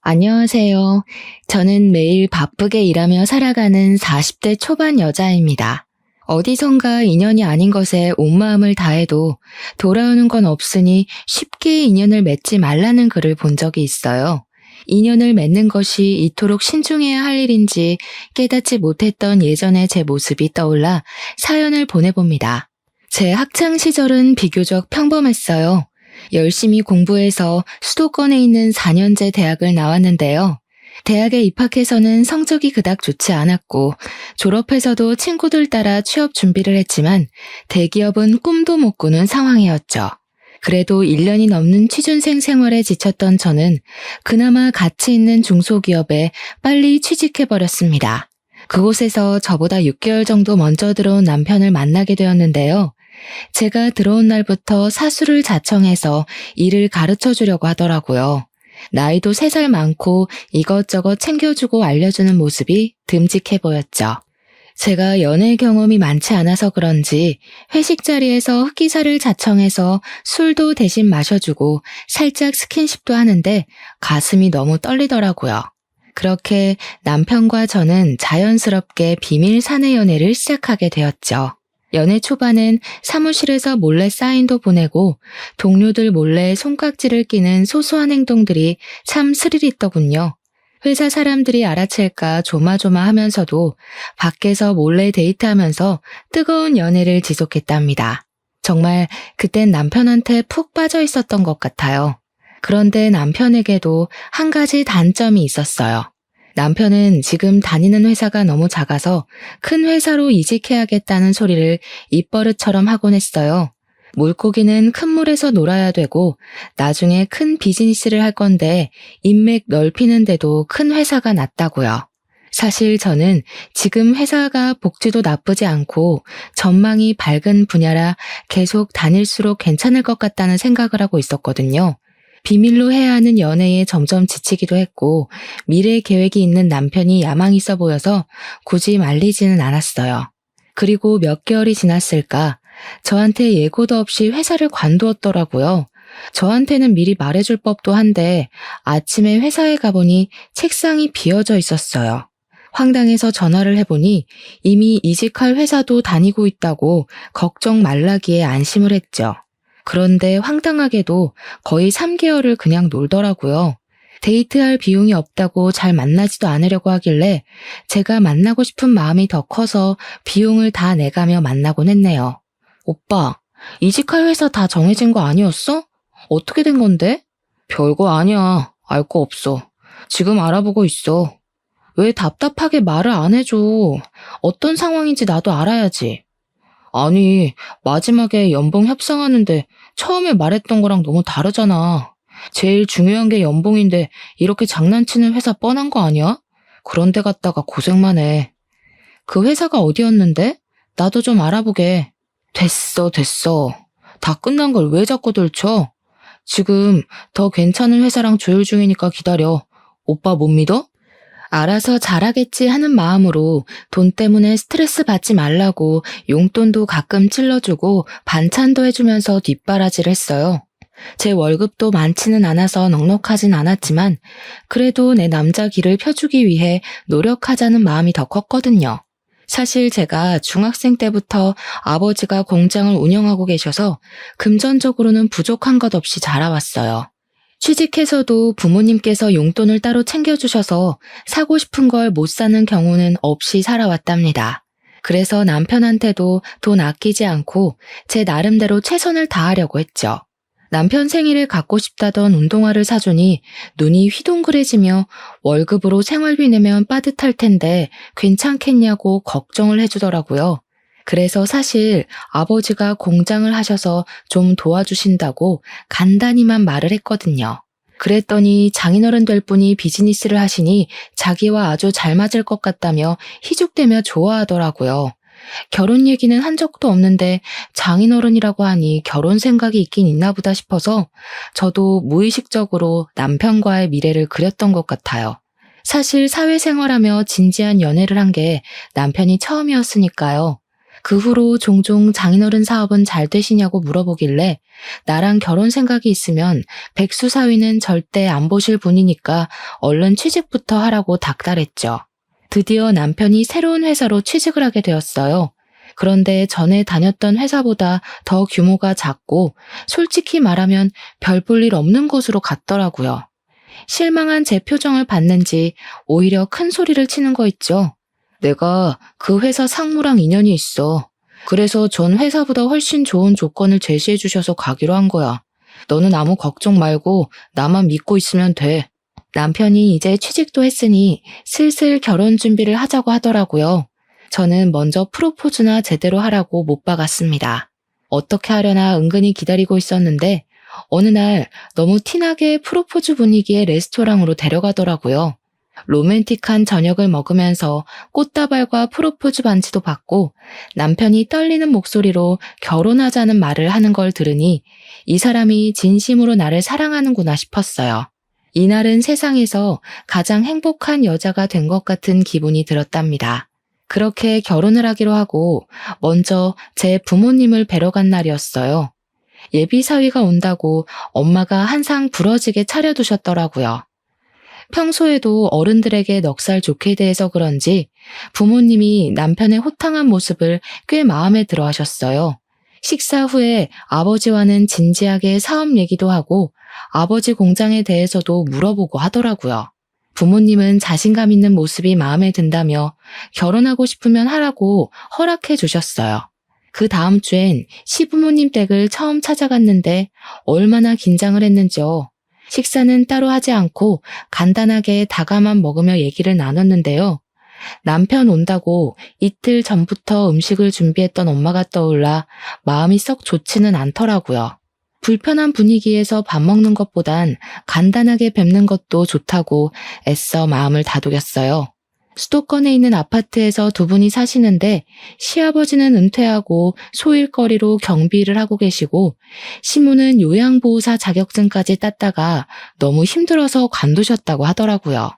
안녕하세요. 저는 매일 바쁘게 일하며 살아가는 40대 초반 여자입니다. 어디선가 인연이 아닌 것에 온 마음을 다해도 돌아오는 건 없으니 쉽게 인연을 맺지 말라는 글을 본 적이 있어요. 인연을 맺는 것이 이토록 신중해야 할 일인지 깨닫지 못했던 예전의 제 모습이 떠올라 사연을 보내봅니다. 제 학창 시절은 비교적 평범했어요. 열심히 공부해서 수도권에 있는 4년제 대학을 나왔는데요. 대학에 입학해서는 성적이 그닥 좋지 않았고 졸업해서도 친구들 따라 취업 준비를 했지만 대기업은 꿈도 못 꾸는 상황이었죠. 그래도 1년이 넘는 취준생 생활에 지쳤던 저는 그나마 가치 있는 중소기업에 빨리 취직해버렸습니다. 그곳에서 저보다 6개월 정도 먼저 들어온 남편을 만나게 되었는데요. 제가 들어온 날부터 사수를 자청해서 일을 가르쳐 주려고 하더라고요. 나이도 3살 많고 이것저것 챙겨주고 알려주는 모습이 듬직해 보였죠. 제가 연애 경험이 많지 않아서 그런지 회식 자리에서 흑기사를 자청해서 술도 대신 마셔주고 살짝 스킨십도 하는데 가슴이 너무 떨리더라고요. 그렇게 남편과 저는 자연스럽게 비밀 사내 연애를 시작하게 되었죠. 연애 초반엔 사무실에서 몰래 사인도 보내고 동료들 몰래 손깍지를 끼는 소소한 행동들이 참 스릴 있더군요. 회사 사람들이 알아챌까 조마조마하면서도 밖에서 몰래 데이트하면서 뜨거운 연애를 지속했답니다. 정말 그땐 남편한테 푹 빠져 있었던 것 같아요. 그런데 남편에게도 한 가지 단점이 있었어요. 남편은 지금 다니는 회사가 너무 작아서 큰 회사로 이직해야겠다는 소리를 입버릇처럼 하곤 했어요. 물고기는 큰 물에서 놀아야 되고 나중에 큰 비즈니스를 할 건데 인맥 넓히는데도 큰 회사가 낫다고요. 사실 저는 지금 회사가 복지도 나쁘지 않고 전망이 밝은 분야라 계속 다닐수록 괜찮을 것 같다는 생각을 하고 있었거든요. 비밀로 해야 하는 연애에 점점 지치기도 했고 미래 계획이 있는 남편이 야망 있어 보여서 굳이 말리지는 않았어요. 그리고 몇 개월이 지났을까 저한테 예고도 없이 회사를 관두었더라고요. 저한테는 미리 말해줄 법도 한데 아침에 회사에 가보니 책상이 비어져 있었어요. 황당해서 전화를 해보니 이미 이직할 회사도 다니고 있다고 걱정 말라기에 안심을 했죠. 그런데 황당하게도 거의 3개월을 그냥 놀더라고요. 데이트할 비용이 없다고 잘 만나지도 않으려고 하길래 제가 만나고 싶은 마음이 더 커서 비용을 다 내가며 만나곤 했네요. 오빠, 이직할 회사 다 정해진 거 아니었어? 어떻게 된 건데? 별거 아니야. 알 거 없어. 지금 알아보고 있어. 왜 답답하게 말을 안 해줘? 어떤 상황인지 나도 알아야지. 아니, 마지막에 연봉 협상하는데 처음에 말했던 거랑 너무 다르잖아. 제일 중요한 게 연봉인데 이렇게 장난치는 회사 뻔한 거 아니야? 그런 데 갔다가 고생만 해. 그 회사가 어디였는데? 나도 좀 알아보게. 됐어. 다 끝난 걸 왜 자꾸 들춰? 지금 더 괜찮은 회사랑 조율 중이니까 기다려. 오빠 못 믿어? 알아서 잘하겠지 하는 마음으로 돈 때문에 스트레스 받지 말라고 용돈도 가끔 찔러주고 반찬도 해주면서 뒷바라지를 했어요. 제 월급도 많지는 않아서 넉넉하진 않았지만 그래도 내 남자 길을 펴주기 위해 노력하자는 마음이 더 컸거든요. 사실 제가 중학생 때부터 아버지가 공장을 운영하고 계셔서 금전적으로는 부족한 것 없이 자라왔어요. 취직해서도 부모님께서 용돈을 따로 챙겨주셔서 사고 싶은 걸 못 사는 경우는 없이 살아왔답니다. 그래서 남편한테도 돈 아끼지 않고 제 나름대로 최선을 다하려고 했죠. 남편 생일에 갖고 싶다던 운동화를 사주니 눈이 휘둥그레지며 월급으로 생활비 내면 빠듯할 텐데 괜찮겠냐고 걱정을 해주더라고요. 그래서 사실 아버지가 공장을 하셔서 좀 도와주신다고 간단히만 말을 했거든요. 그랬더니 장인어른 될 분이 비즈니스를 하시니 자기와 아주 잘 맞을 것 같다며 희죽대며 좋아하더라고요. 결혼 얘기는 한 적도 없는데 장인어른이라고 하니 결혼 생각이 있긴 있나 보다 싶어서 저도 무의식적으로 남편과의 미래를 그렸던 것 같아요. 사실 사회생활하며 진지한 연애를 한 게 남편이 처음이었으니까요. 그 후로 종종 장인어른 사업은 잘 되시냐고 물어보길래 나랑 결혼 생각이 있으면 백수 사위는 절대 안 보실 분이니까 얼른 취직부터 하라고 닥달했죠. 드디어 남편이 새로운 회사로 취직을 하게 되었어요. 그런데 전에 다녔던 회사보다 더 규모가 작고 솔직히 말하면 별 볼 일 없는 곳으로 갔더라고요. 실망한 제 표정을 봤는지 오히려 큰 소리를 치는 거 있죠. 내가 그 회사 상무랑 인연이 있어. 그래서 전 회사보다 훨씬 좋은 조건을 제시해 주셔서 가기로 한 거야. 너는 아무 걱정 말고 나만 믿고 있으면 돼. 남편이 이제 취직도 했으니 슬슬 결혼 준비를 하자고 하더라고요. 저는 먼저 프로포즈나 제대로 하라고 못 박았습니다. 어떻게 하려나 은근히 기다리고 있었는데 어느 날 너무 티나게 프로포즈 분위기의 레스토랑으로 데려가더라고요. 로맨틱한 저녁을 먹으면서 꽃다발과 프로포즈 반지도 받고 남편이 떨리는 목소리로 결혼하자는 말을 하는 걸 들으니 이 사람이 진심으로 나를 사랑하는구나 싶었어요. 이날은 세상에서 가장 행복한 여자가 된 것 같은 기분이 들었답니다. 그렇게 결혼을 하기로 하고 먼저 제 부모님을 뵈러 간 날이었어요. 예비 사위가 온다고 엄마가 한상 부러지게 차려두셨더라고요. 평소에도 어른들에게 넉살 좋게 대해서 그런지 부모님이 남편의 호탕한 모습을 꽤 마음에 들어 하셨어요. 식사 후에 아버지와는 진지하게 사업 얘기도 하고 아버지 공장에 대해서도 물어보고 하더라고요. 부모님은 자신감 있는 모습이 마음에 든다며 결혼하고 싶으면 하라고 허락해 주셨어요. 그 다음 주엔 시부모님 댁을 처음 찾아갔는데 얼마나 긴장을 했는지요. 식사는 따로 하지 않고 간단하게 다가만 먹으며 얘기를 나눴는데요. 남편 온다고 이틀 전부터 음식을 준비했던 엄마가 떠올라 마음이 썩 좋지는 않더라고요. 불편한 분위기에서 밥 먹는 것보단 간단하게 뵙는 것도 좋다고 애써 마음을 다독였어요. 수도권에 있는 아파트에서 두 분이 사시는데 시아버지는 은퇴하고 소일거리로 경비 일을 하고 계시고 시모는 요양보호사 자격증까지 땄다가 너무 힘들어서 관두셨다고 하더라고요.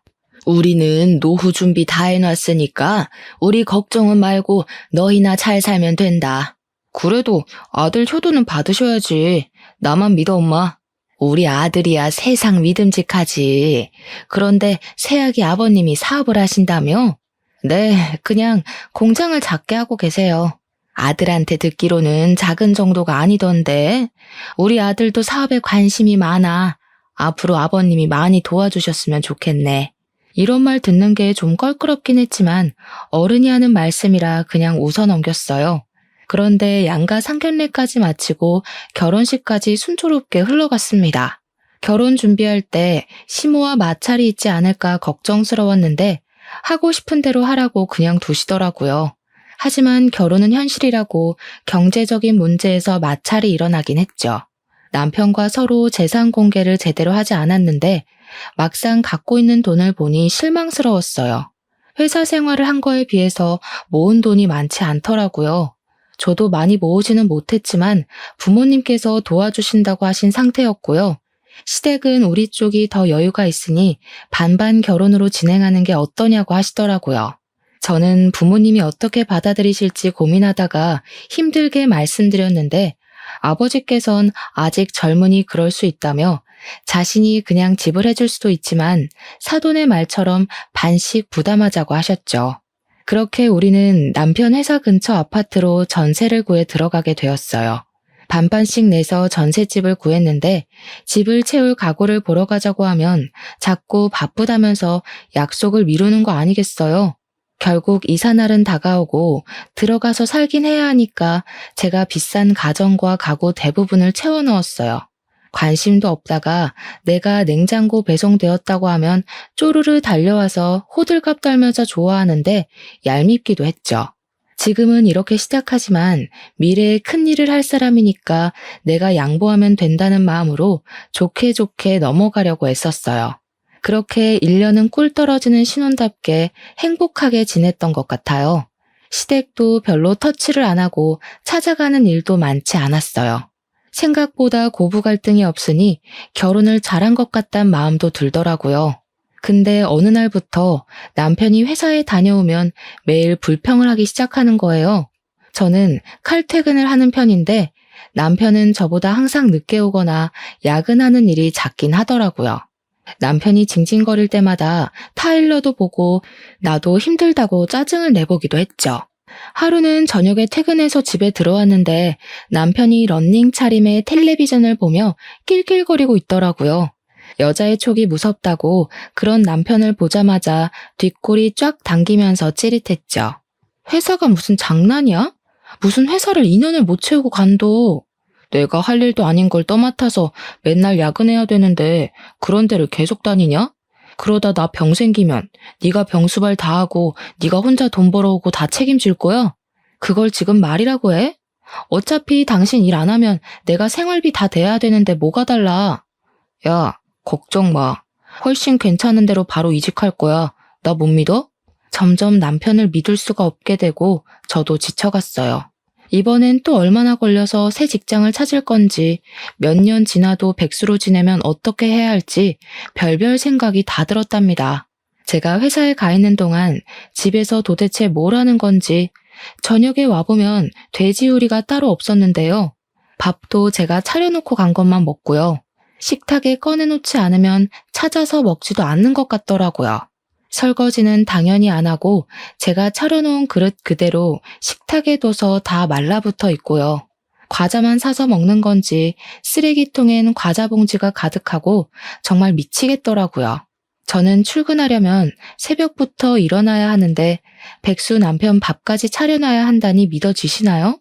우리는 노후 준비 다 해놨으니까 우리 걱정은 말고 너희나 잘 살면 된다. 그래도 아들 효도는 받으셔야지. 나만 믿어, 엄마. 우리 아들이야 세상 믿음직하지. 그런데 새아기 아버님이 사업을 하신다며? 네, 그냥 공장을 작게 하고 계세요. 아들한테 듣기로는 작은 정도가 아니던데. 우리 아들도 사업에 관심이 많아. 앞으로 아버님이 많이 도와주셨으면 좋겠네. 이런 말 듣는 게 좀 껄끄럽긴 했지만 어른이 하는 말씀이라 그냥 웃어 넘겼어요. 그런데 양가 상견례까지 마치고 결혼식까지 순조롭게 흘러갔습니다. 결혼 준비할 때 시모와 마찰이 있지 않을까 걱정스러웠는데 하고 싶은 대로 하라고 그냥 두시더라고요. 하지만 결혼은 현실이라고 경제적인 문제에서 마찰이 일어나긴 했죠. 남편과 서로 재산 공개를 제대로 하지 않았는데 막상 갖고 있는 돈을 보니 실망스러웠어요. 회사 생활을 한 거에 비해서 모은 돈이 많지 않더라고요. 저도 많이 모으지는 못했지만 부모님께서 도와주신다고 하신 상태였고요. 시댁은 우리 쪽이 더 여유가 있으니 반반 결혼으로 진행하는 게 어떠냐고 하시더라고요. 저는 부모님이 어떻게 받아들이실지 고민하다가 힘들게 말씀드렸는데 아버지께선 아직 젊으니 그럴 수 있다며 자신이 그냥 지불해줄 수도 있지만 사돈의 말처럼 반씩 부담하자고 하셨죠. 그렇게 우리는 남편 회사 근처 아파트로 전세를 구해 들어가게 되었어요. 반반씩 내서 전셋집을 구했는데 집을 채울 가구를 보러 가자고 하면 자꾸 바쁘다면서 약속을 미루는 거 아니겠어요? 결국 이사날은 다가오고 들어가서 살긴 해야 하니까 제가 비싼 가전과 가구 대부분을 채워 넣었어요. 관심도 없다가 내가 냉장고 배송되었다고 하면 쪼르르 달려와서 호들갑 떨면서 좋아하는데 얄밉기도 했죠. 지금은 이렇게 시작하지만 미래에 큰일을 할 사람이니까 내가 양보하면 된다는 마음으로 좋게 좋게 넘어가려고 애썼어요. 그렇게 1년은 꿀 떨어지는 신혼답게 행복하게 지냈던 것 같아요. 시댁도 별로 터치를 안 하고 찾아가는 일도 많지 않았어요. 생각보다 고부 갈등이 없으니 결혼을 잘한 것 같단 마음도 들더라고요. 근데 어느 날부터 남편이 회사에 다녀오면 매일 불평을 하기 시작하는 거예요. 저는 칼퇴근을 하는 편인데 남편은 저보다 항상 늦게 오거나 야근하는 일이 잦긴 하더라고요. 남편이 징징거릴 때마다 타일러도 보고 나도 힘들다고 짜증을 내보기도 했죠. 하루는 저녁에 퇴근해서 집에 들어왔는데 남편이 런닝 차림에 텔레비전을 보며 낄낄거리고 있더라고요. 여자의 촉이 무섭다고 그런 남편을 보자마자 뒷골이 쫙 당기면서 찌릿했죠. 회사가 무슨 장난이야? 무슨 회사를 2년을 못 채우고 간도. 내가 할 일도 아닌 걸 떠맡아서 맨날 야근해야 되는데 그런 데를 계속 다니냐? 그러다 나 병 생기면 네가 병수발 다 하고 네가 혼자 돈 벌어오고 다 책임질 거야? 그걸 지금 말이라고 해? 어차피 당신 일 안 하면 내가 생활비 다 대야 되는데 뭐가 달라? 야, 걱정 마. 훨씬 괜찮은 데로 바로 이직할 거야. 나 못 믿어? 점점 남편을 믿을 수가 없게 되고 저도 지쳐갔어요. 이번엔 또 얼마나 걸려서 새 직장을 찾을 건지, 몇 년 지나도 백수로 지내면 어떻게 해야 할지 별별 생각이 다 들었답니다. 제가 회사에 가 있는 동안 집에서 도대체 뭘 하는 건지, 저녁에 와보면 돼지 요리가 따로 없었는데요. 밥도 제가 차려놓고 간 것만 먹고요. 식탁에 꺼내놓지 않으면 찾아서 먹지도 않는 것 같더라고요. 설거지는 당연히 안 하고 제가 차려놓은 그릇 그대로 식탁에 둬서 다 말라붙어 있고요. 과자만 사서 먹는 건지 쓰레기통엔 과자 봉지가 가득하고 정말 미치겠더라고요. 저는 출근하려면 새벽부터 일어나야 하는데 백수 남편 밥까지 차려놔야 한다니 믿어지시나요?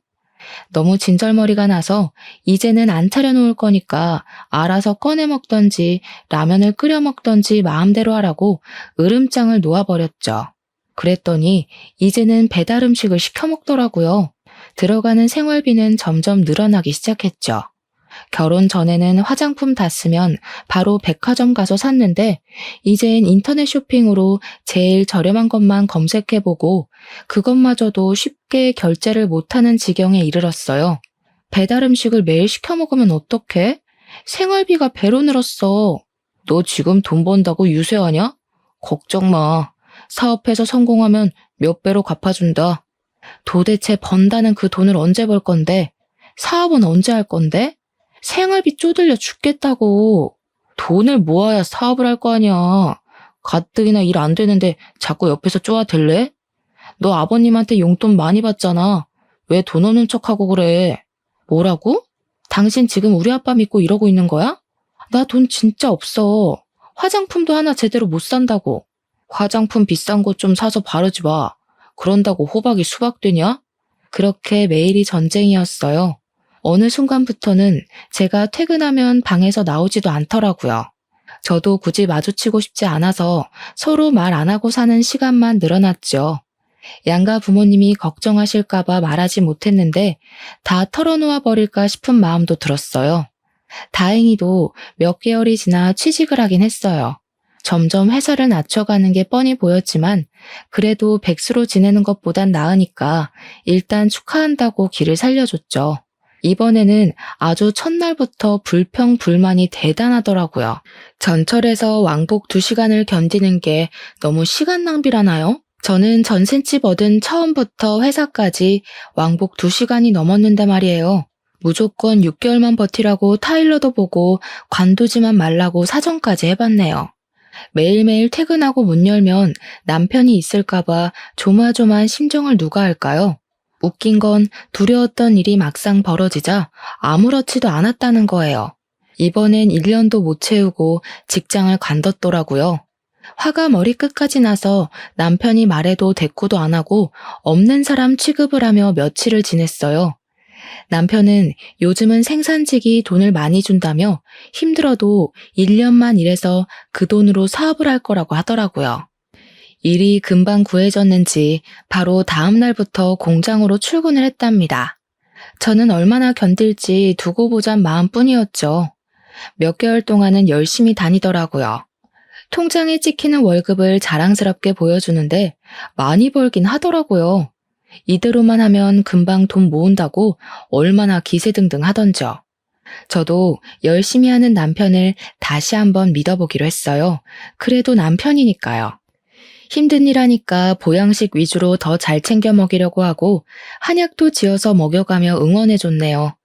너무 진절머리가 나서 이제는 안 차려놓을 거니까 알아서 꺼내 먹던지 라면을 끓여 먹던지 마음대로 하라고 으름장을 놓아버렸죠. 그랬더니 이제는 배달 음식을 시켜 먹더라고요. 들어가는 생활비는 점점 늘어나기 시작했죠. 결혼 전에는 화장품 다 쓰면 바로 백화점 가서 샀는데 이젠 인터넷 쇼핑으로 제일 저렴한 것만 검색해보고 그것마저도 쉽게 결제를 못하는 지경에 이르렀어요. 배달 음식을 매일 시켜 먹으면 어떡해? 생활비가 배로 늘었어. 너 지금 돈 번다고 유세하냐? 걱정 마. 사업해서 성공하면 몇 배로 갚아준다. 도대체 번다는 그 돈을 언제 벌 건데? 사업은 언제 할 건데? 생활비 쪼들려 죽겠다고. 돈을 모아야 사업을 할 거 아니야. 가뜩이나 일 안 되는데 자꾸 옆에서 쪼아댈래? 너 아버님한테 용돈 많이 받잖아. 왜 돈 없는 척하고 그래? 뭐라고? 당신 지금 우리 아빠 믿고 이러고 있는 거야? 나 돈 진짜 없어. 화장품도 하나 제대로 못 산다고. 화장품 비싼 거 좀 사서 바르지 마. 그런다고 호박이 수박 되냐? 그렇게 매일이 전쟁이었어요. 어느 순간부터는 제가 퇴근하면 방에서 나오지도 않더라고요. 저도 굳이 마주치고 싶지 않아서 서로 말 안 하고 사는 시간만 늘어났죠. 양가 부모님이 걱정하실까봐 말하지 못했는데 다 털어놓아 버릴까 싶은 마음도 들었어요. 다행히도 몇 개월이 지나 취직을 하긴 했어요. 점점 회사를 낮춰가는 게 뻔히 보였지만 그래도 백수로 지내는 것보단 나으니까 일단 축하한다고 길을 살려줬죠. 이번에는 아주 첫날부터 불평불만이 대단하더라고요. 전철에서 왕복 2시간을 견디는 게 너무 시간 낭비라나요? 저는 전셋집 얻은 처음부터 회사까지 왕복 2시간이 넘었는데 말이에요. 무조건 6개월만 버티라고 타일러도 보고 관두지만 말라고 사정까지 해봤네요. 매일매일 퇴근하고 문 열면 남편이 있을까봐 조마조마한 심정을 누가 알까요? 웃긴 건 두려웠던 일이 막상 벌어지자 아무렇지도 않았다는 거예요. 이번엔 1년도 못 채우고 직장을 관뒀더라고요. 화가 머리끝까지 나서 남편이 말해도 대꾸도 안 하고 없는 사람 취급을 하며 며칠을 지냈어요. 남편은 요즘은 생산직이 돈을 많이 준다며 힘들어도 1년만 일해서 그 돈으로 사업을 할 거라고 하더라고요. 일이 금방 구해졌는지 바로 다음 날부터 공장으로 출근을 했답니다. 저는 얼마나 견딜지 두고 보잔 마음뿐이었죠. 몇 개월 동안은 열심히 다니더라고요. 통장에 찍히는 월급을 자랑스럽게 보여주는데 많이 벌긴 하더라고요. 이대로만 하면 금방 돈 모은다고 얼마나 기세등등 하던죠. 저도 열심히 하는 남편을 다시 한번 믿어보기로 했어요. 그래도 남편이니까요. 힘든 일 하니까 보양식 위주로 더 잘 챙겨 먹이려고 하고 한약도 지어서 먹여가며 응원해줬네요.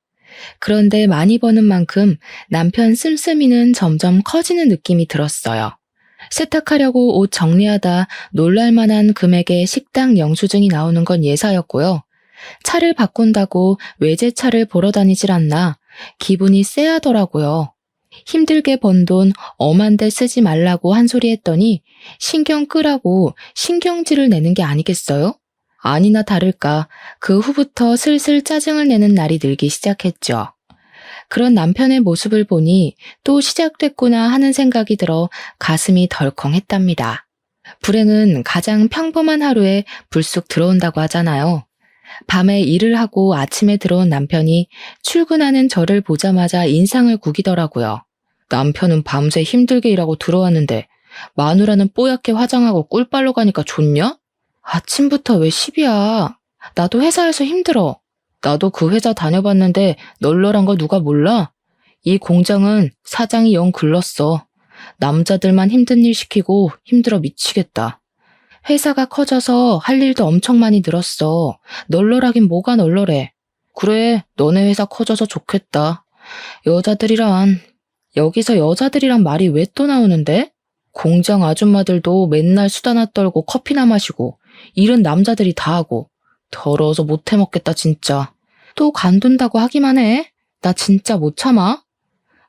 그런데 많이 버는 만큼 남편 씀씀이는 점점 커지는 느낌이 들었어요. 세탁하려고 옷 정리하다 놀랄만한 금액의 식당 영수증이 나오는 건 예사였고요. 차를 바꾼다고 외제차를 보러 다니질 않나 기분이 쎄하더라고요. 힘들게 번 돈 엄한데 쓰지 말라고 한 소리 했더니 신경 끄라고 신경질을 내는 게 아니겠어요? 아니나 다를까 그 후부터 슬슬 짜증을 내는 날이 늘기 시작했죠. 그런 남편의 모습을 보니 또 시작됐구나 하는 생각이 들어 가슴이 덜컹했답니다. 불행은 가장 평범한 하루에 불쑥 들어온다고 하잖아요. 밤에 일을 하고 아침에 들어온 남편이 출근하는 저를 보자마자 인상을 구기더라고요. 남편은 밤새 힘들게 일하고 들어왔는데 마누라는 뽀얗게 화장하고 꿀빨로 가니까 좋냐? 아침부터 왜 시비야? 나도 회사에서 힘들어. 나도 그 회사 다녀봤는데 널널한 거 누가 몰라? 이 공장은 사장이 영 글렀어. 남자들만 힘든 일 시키고 힘들어 미치겠다. 회사가 커져서 할 일도 엄청 많이 늘었어. 널널하긴 뭐가 널널해. 그래, 너네 회사 커져서 좋겠다. 여자들이란. 여기서 여자들이란 말이 왜 또 나오는데? 공장 아줌마들도 맨날 수다나 떨고 커피나 마시고 일은 남자들이 다 하고 더러워서 못 해먹겠다 진짜. 또 간둔다고 하기만 해. 나 진짜 못 참아.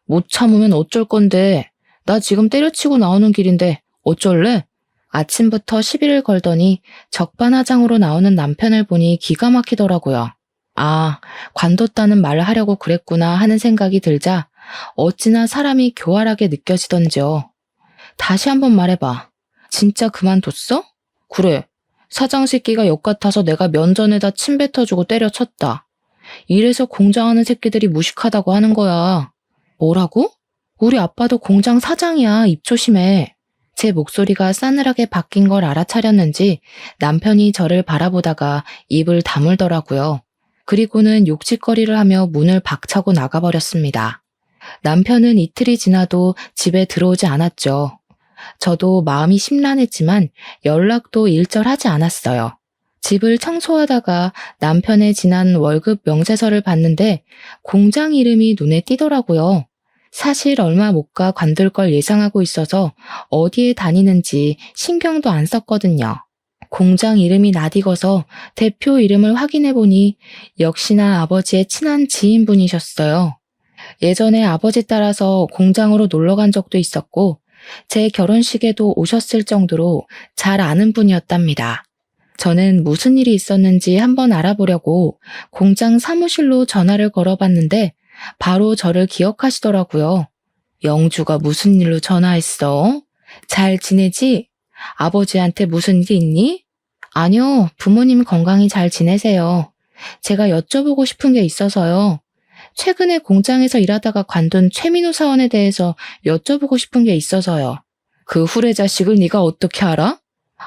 못 참으면 어쩔 건데. 나 지금 때려치고 나오는 길인데 어쩔래? 아침부터 시비를 걸더니 적반하장으로 나오는 남편을 보니 기가 막히더라고요. 아, 관뒀다는 말을 하려고 그랬구나 하는 생각이 들자 어찌나 사람이 교활하게 느껴지던지요. 다시 한번 말해봐. 진짜 그만뒀어? 그래. 사장 새끼가 역 같아서 내가 면전에다 침 뱉어주고 때려쳤다. 이래서 공장하는 새끼들이 무식하다고 하는 거야. 뭐라고? 우리 아빠도 공장 사장이야. 입 조심해. 제 목소리가 싸늘하게 바뀐 걸 알아차렸는지 남편이 저를 바라보다가 입을 다물더라고요. 그리고는 욕짓거리를 하며 문을 박차고 나가버렸습니다. 남편은 이틀이 지나도 집에 들어오지 않았죠. 저도 마음이 심란했지만 연락도 일절하지 않았어요. 집을 청소하다가 남편의 지난 월급 명세서를 봤는데 공장 이름이 눈에 띄더라고요. 사실 얼마 못 가 관둘 걸 예상하고 있어서 어디에 다니는지 신경도 안 썼거든요. 공장 이름이 낯익어서 대표 이름을 확인해보니 역시나 아버지의 친한 지인분이셨어요. 예전에 아버지 따라서 공장으로 놀러 간 적도 있었고 제 결혼식에도 오셨을 정도로 잘 아는 분이었답니다. 저는 무슨 일이 있었는지 한번 알아보려고 공장 사무실로 전화를 걸어봤는데 바로 저를 기억하시더라고요. 영주가 무슨 일로 전화했어? 잘 지내지? 아버지한테 무슨 일이 있니? 아니요, 부모님 건강히 잘 지내세요. 제가 여쭤보고 싶은 게 있어서요. 최근에 공장에서 일하다가 관둔 최민우 사원에 대해서 여쭤보고 싶은 게 있어서요. 그 후레 자식을 네가 어떻게 알아?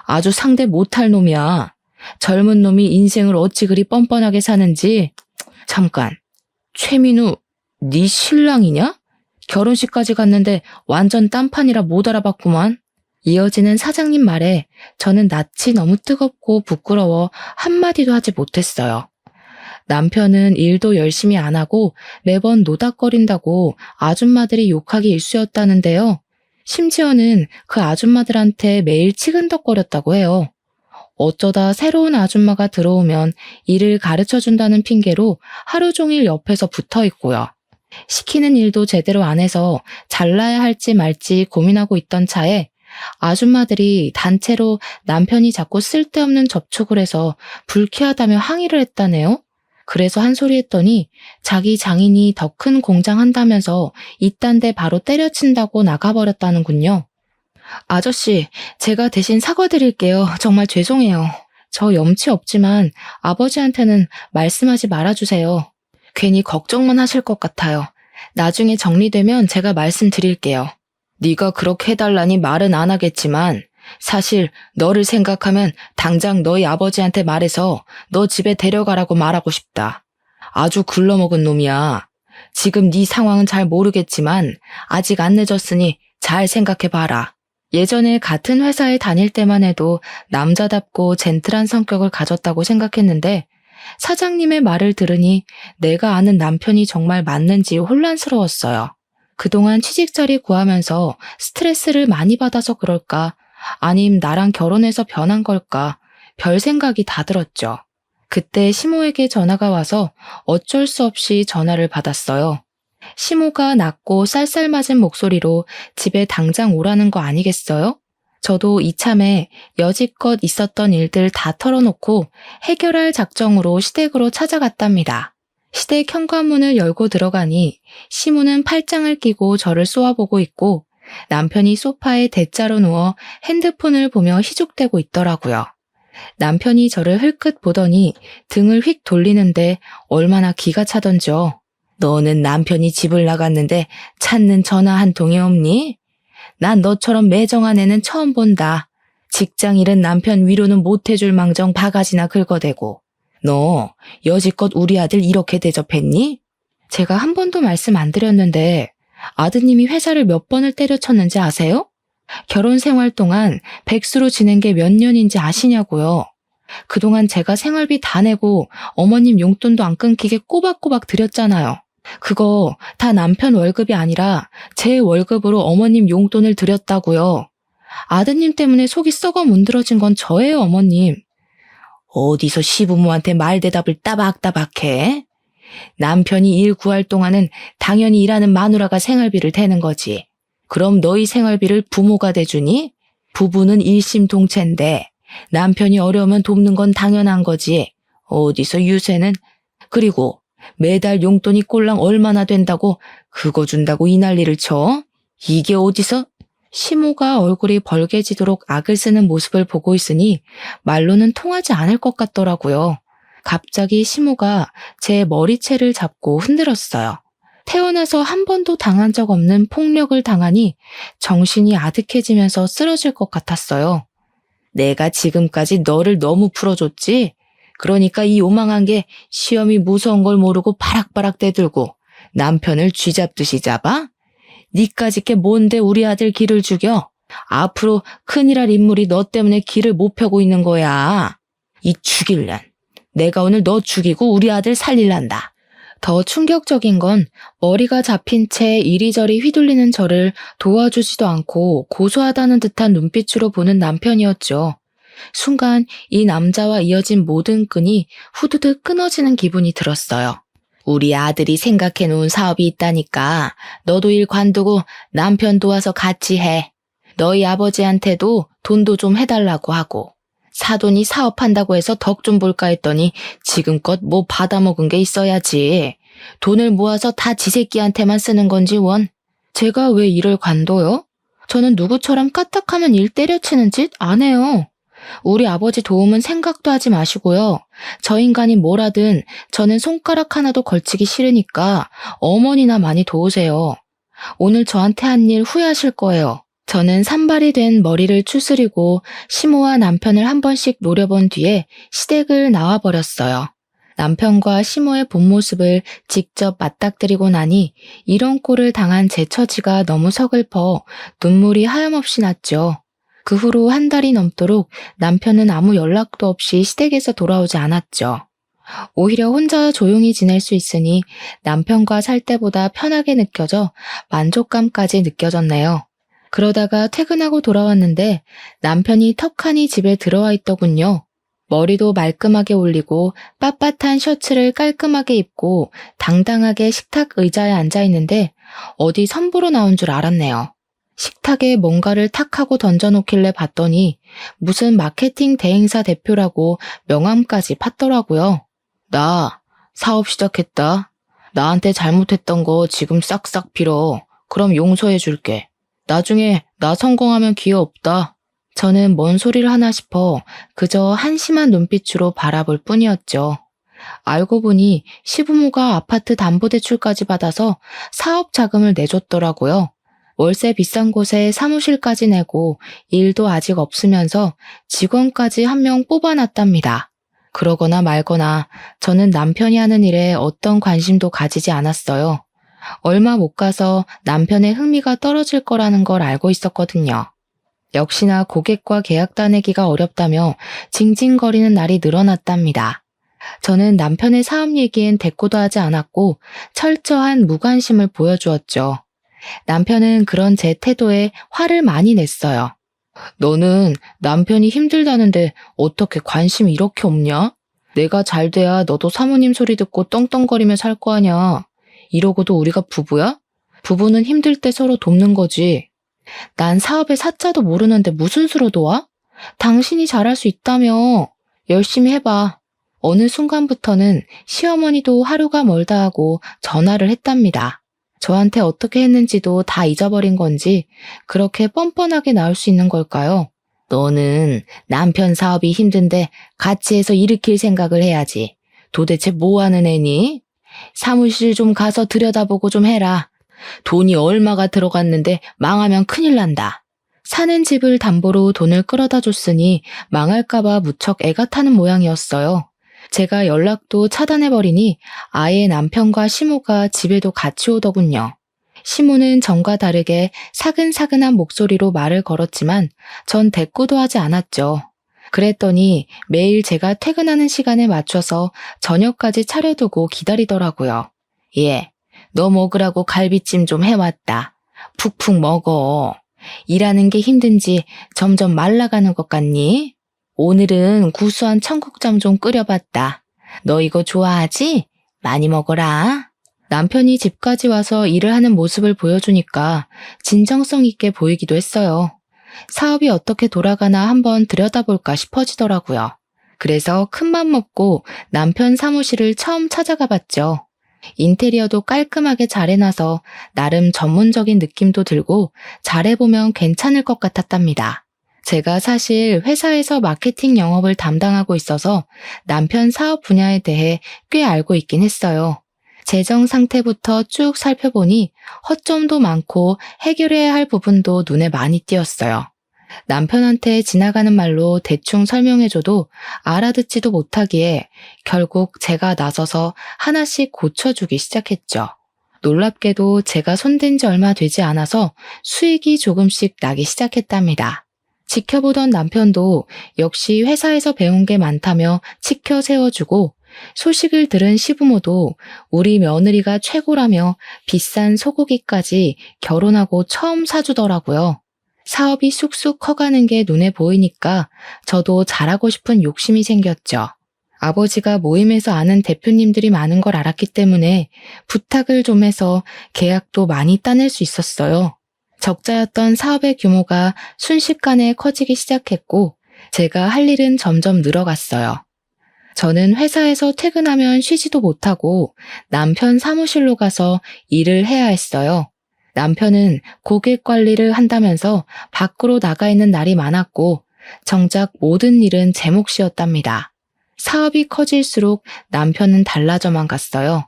아주 상대 못할 놈이야. 젊은 놈이 인생을 어찌 그리 뻔뻔하게 사는지. 잠깐, 최민우 네 신랑이냐? 결혼식까지 갔는데 완전 딴판이라 못 알아봤구만. 이어지는 사장님 말에 저는 낯이 너무 뜨겁고 부끄러워 한마디도 하지 못했어요. 남편은 일도 열심히 안 하고 매번 노닥거린다고 아줌마들이 욕하기 일쑤였다는데요. 심지어는 그 아줌마들한테 매일 치근덕거렸다고 해요. 어쩌다 새로운 아줌마가 들어오면 일을 가르쳐준다는 핑계로 하루 종일 옆에서 붙어 있고요. 시키는 일도 제대로 안 해서 잘라야 할지 말지 고민하고 있던 차에 아줌마들이 단체로 남편이 자꾸 쓸데없는 접촉을 해서 불쾌하다며 항의를 했다네요. 그래서 한 소리 했더니 자기 장인이 더 큰 공장 한다면서 이딴 데 바로 때려친다고 나가버렸다는군요. 아저씨, 제가 대신 사과드릴게요. 정말 죄송해요. 저 염치 없지만 아버지한테는 말씀하지 말아주세요. 괜히 걱정만 하실 것 같아요. 나중에 정리되면 제가 말씀드릴게요. 네가 그렇게 해달라니 말은 안 하겠지만 사실 너를 생각하면 당장 너희 아버지한테 말해서 너 집에 데려가라고 말하고 싶다. 아주 글러먹은 놈이야. 지금 네 상황은 잘 모르겠지만 아직 안 늦었으니 잘 생각해봐라. 예전에 같은 회사에 다닐 때만 해도 남자답고 젠틀한 성격을 가졌다고 생각했는데 사장님의 말을 들으니 내가 아는 남편이 정말 맞는지 혼란스러웠어요. 그동안 취직자리 구하면서 스트레스를 많이 받아서 그럴까? 아님 나랑 결혼해서 변한 걸까? 별 생각이 다 들었죠. 그때 시모에게 전화가 와서 어쩔 수 없이 전화를 받았어요. 시모가 낮고 쌀쌀맞은 목소리로 집에 당장 오라는 거 아니겠어요? 저도 이참에 여지껏 있었던 일들 다 털어놓고 해결할 작정으로 시댁으로 찾아갔답니다. 시댁 현관문을 열고 들어가니 시모는 팔짱을 끼고 저를 쏘아보고 있고 남편이 소파에 대자로 누워 핸드폰을 보며 희죽대고 있더라고요. 남편이 저를 흘끗 보더니 등을 휙 돌리는데 얼마나 기가 차던지요. 너는 남편이 집을 나갔는데 찾는 전화 한 통이 없니? 난 너처럼 매정한 애는 처음 본다. 직장 잃은 남편 위로는 못해줄 망정 바가지나 긁어대고. 너 여지껏 우리 아들 이렇게 대접했니? 제가 한 번도 말씀 안 드렸는데 아드님이 회사를 몇 번을 때려쳤는지 아세요? 결혼 생활 동안 백수로 지낸 게 몇 년인지 아시냐고요. 그동안 제가 생활비 다 내고 어머님 용돈도 안 끊기게 꼬박꼬박 드렸잖아요. 그거 다 남편 월급이 아니라 제 월급으로 어머님 용돈을 드렸다고요. 아드님 때문에 속이 썩어 문드러진 건 저예요, 어머님. 어디서 시부모한테 말대답을 따박따박해? 남편이 일 구할 동안은 당연히 일하는 마누라가 생활비를 대는 거지. 그럼 너희 생활비를 부모가 대주니? 부부는 일심동체인데 남편이 어려우면 돕는 건 당연한 거지. 어디서 유세는? 그리고 매달 용돈이 꼴랑 얼마나 된다고 그거 준다고 이 난리를 쳐? 이게 어디서? 시모가 얼굴이 벌개지도록 악을 쓰는 모습을 보고 있으니 말로는 통하지 않을 것 같더라고요. 갑자기 시모가 제 머리채를 잡고 흔들었어요. 태어나서 한 번도 당한 적 없는 폭력을 당하니 정신이 아득해지면서 쓰러질 것 같았어요. 내가 지금까지 너를 너무 풀어줬지? 그러니까 이 요망한 게 시험이 무서운 걸 모르고 바락바락 대들고 남편을 쥐잡듯이 잡아? 니까짓 게 뭔데 우리 아들 기를 죽여? 앞으로 큰일 할 인물이 너 때문에 길을 못 펴고 있는 거야. 이 죽일란. 내가 오늘 너 죽이고 우리 아들 살릴란다. 더 충격적인 건 머리가 잡힌 채 이리저리 휘둘리는 저를 도와주지도 않고 고소하다는 듯한 눈빛으로 보는 남편이었죠. 순간 이 남자와 이어진 모든 끈이 후두둑 끊어지는 기분이 들었어요. 우리 아들이 생각해 놓은 사업이 있다니까 너도 일 관두고 남편 도와서 같이 해. 너희 아버지한테도 돈도 좀 해달라고 하고. 사돈이 사업한다고 해서 덕 좀 볼까 했더니 지금껏 뭐 받아먹은 게 있어야지. 돈을 모아서 다 지 새끼한테만 쓰는 건지 원. 제가 왜 일을 관둬요? 저는 누구처럼 까딱하면 일 때려치는 짓 안 해요. 우리 아버지 도움은 생각도 하지 마시고요. 저 인간이 뭘 하든 저는 손가락 하나도 걸치기 싫으니까 어머니나 많이 도우세요. 오늘 저한테 한 일 후회하실 거예요. 저는 산발이 된 머리를 추스리고 시모와 남편을 한 번씩 노려본 뒤에 시댁을 나와버렸어요. 남편과 시모의 본 모습을 직접 맞닥뜨리고 나니 이런 꼴을 당한 제 처지가 너무 서글퍼 눈물이 하염없이 났죠. 그 후로 한 달이 넘도록 남편은 아무 연락도 없이 시댁에서 돌아오지 않았죠. 오히려 혼자 조용히 지낼 수 있으니 남편과 살 때보다 편하게 느껴져 만족감까지 느껴졌네요. 그러다가 퇴근하고 돌아왔는데 남편이 턱하니 집에 들어와 있더군요. 머리도 말끔하게 올리고 빳빳한 셔츠를 깔끔하게 입고 당당하게 식탁 의자에 앉아 있는데 어디 선보러 나온 줄 알았네요. 식탁에 뭔가를 탁 하고 던져놓길래 봤더니 무슨 마케팅 대행사 대표라고 명함까지 팠더라고요. 나 사업 시작했다. 나한테 잘못했던 거 지금 싹싹 빌어. 그럼 용서해 줄게. 나중에 나 성공하면 기회 없다. 저는 뭔 소리를 하나 싶어 그저 한심한 눈빛으로 바라볼 뿐이었죠. 알고 보니 시부모가 아파트 담보대출까지 받아서 사업 자금을 내줬더라고요. 월세 비싼 곳에 사무실까지 내고 일도 아직 없으면서 직원까지 한 명 뽑아놨답니다. 그러거나 말거나 저는 남편이 하는 일에 어떤 관심도 가지지 않았어요. 얼마 못 가서 남편의 흥미가 떨어질 거라는 걸 알고 있었거든요. 역시나 고객과 계약 따내기가 어렵다며 징징거리는 날이 늘어났답니다. 저는 남편의 사업 얘기엔 대꾸도 하지 않았고 철저한 무관심을 보여주었죠. 남편은 그런 제 태도에 화를 많이 냈어요. 너는 남편이 힘들다는데 어떻게 관심이 이렇게 없냐? 내가 잘 돼야 너도 사모님 소리 듣고 떵떵거리며 살 거 아냐. 이러고도 우리가 부부야? 부부는 힘들 때 서로 돕는 거지. 난 사업의 사자도 모르는데 무슨 수로 도와? 당신이 잘할 수 있다며. 열심히 해봐. 어느 순간부터는 시어머니도 하루가 멀다 하고 전화를 했답니다. 저한테 어떻게 했는지도 다 잊어버린 건지 그렇게 뻔뻔하게 나올 수 있는 걸까요? 너는 남편 사업이 힘든데 같이 해서 일으킬 생각을 해야지. 도대체 뭐 하는 애니? 사무실 좀 가서 들여다보고 좀 해라. 돈이 얼마가 들어갔는데 망하면 큰일 난다. 사는 집을 담보로 돈을 끌어다 줬으니 망할까봐 무척 애가 타는 모양이었어요. 제가 연락도 차단해버리니 아예 남편과 시모가 집에도 같이 오더군요. 시모는 전과 다르게 사근사근한 목소리로 말을 걸었지만 전 대꾸도 하지 않았죠. 그랬더니 매일 제가 퇴근하는 시간에 맞춰서 저녁까지 차려두고 기다리더라고요. 예, 너 먹으라고 갈비찜 좀 해왔다. 푹푹 먹어. 일하는 게 힘든지 점점 말라가는 것 같니? 오늘은 구수한 청국장 좀 끓여봤다. 너 이거 좋아하지? 많이 먹어라. 남편이 집까지 와서 일을 하는 모습을 보여주니까 진정성 있게 보이기도 했어요. 사업이 어떻게 돌아가나 한번 들여다볼까 싶어지더라고요. 그래서 큰맘 먹고 남편 사무실을 처음 찾아가 봤죠. 인테리어도 깔끔하게 잘 해놔서 나름 전문적인 느낌도 들고 잘해보면 괜찮을 것 같았답니다. 제가 사실 회사에서 마케팅 영업을 담당하고 있어서 남편 사업 분야에 대해 꽤 알고 있긴 했어요. 재정 상태부터 쭉 살펴보니 허점도 많고 해결해야 할 부분도 눈에 많이 띄었어요. 남편한테 지나가는 말로 대충 설명해줘도 알아듣지도 못하기에 결국 제가 나서서 하나씩 고쳐주기 시작했죠. 놀랍게도 제가 손댄 지 얼마 되지 않아서 수익이 조금씩 나기 시작했답니다. 지켜보던 남편도 역시 회사에서 배운 게 많다며 치켜 세워주고 소식을 들은 시부모도 우리 며느리가 최고라며 비싼 소고기까지 결혼하고 처음 사주더라고요. 사업이 쑥쑥 커가는 게 눈에 보이니까 저도 잘하고 싶은 욕심이 생겼죠. 아버지가 모임에서 아는 대표님들이 많은 걸 알았기 때문에 부탁을 좀 해서 계약도 많이 따낼 수 있었어요. 적자였던 사업의 규모가 순식간에 커지기 시작했고 제가 할 일은 점점 늘어갔어요. 저는 회사에서 퇴근하면 쉬지도 못하고 남편 사무실로 가서 일을 해야 했어요. 남편은 고객 관리를 한다면서 밖으로 나가 있는 날이 많았고 정작 모든 일은 제 몫이었답니다. 사업이 커질수록 남편은 달라져만 갔어요.